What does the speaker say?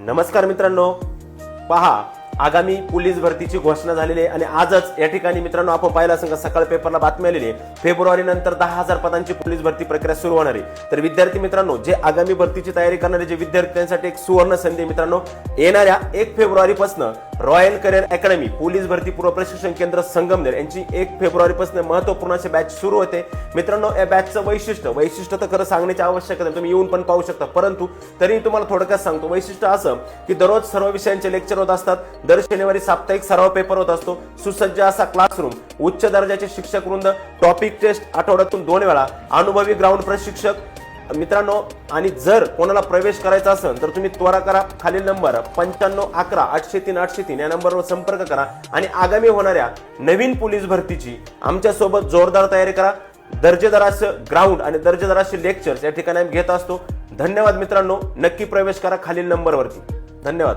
नमस्कार मित्रांनो, पहा आगामी पोलीस भरतीची घोषणा झालेली आहे आणि आजच या ठिकाणी मित्रांनो आपण पाहिलं असेल सकाळ पेपरला बातमी आलेली आहे। फेब्रुवारी नंतर 10,000 पदांची पोलीस भरती प्रक्रिया सुरू होणार आहे। तर विद्यार्थी मित्रांनो, जे आगामी भरतीची तयारी करणारे जे विद्यार्थ्यांसाठी एक सुवर्ण संधी मित्रांनो, येणाऱ्या 1 फेब्रुवारी पासून रॉयल करिअर अकॅडमी पोलीस भरती पूर्व प्रशिक्षण केंद्र संगमनेर यांची 1 फेब्रुवारी पासून महत्त्वपूर्ण असे बॅच सुरू होते। मित्रांनो, या बॅचचं वैशिष्ट्य तर खरं सांगण्याची आवश्यकता नाही, तुम्ही येऊन पण पाहू शकता, परंतु तरी तुम्हाला थोडक्यात सांगतो। वैशिष्ट्य असं की दररोज सर्व विषयांचे लेक्चर होत असतात, दर शनिवारी साप्ताहिक सराव पेपर होत असतो, सुसज्ज असा क्लासरूम, उच्च दर्जाचे शिक्षक वृंद, टॉपिक टेस्ट आठवड्यातून 2 वेळा, अनुभवी ग्राउंड प्रशिक्षक मित्रांनो। आणि जर कोणाला प्रवेश करायचा असेल तर तुम्ही त्वरा करा, खालील नंबर 9511 या नंबरवर संपर्क करा आणि आगामी होणाऱ्या नवीन पोलीस भरतीची आमच्या सोबत जोरदार तयारी करा। दर्जेदार असं ग्राउंड आणि दर्जेदार असे लेक्चर्स या ठिकाणी आम्ही घेत असतो। धन्यवाद मित्रांनो, नक्की प्रवेश करा खालील नंबरवरती। धन्यवाद।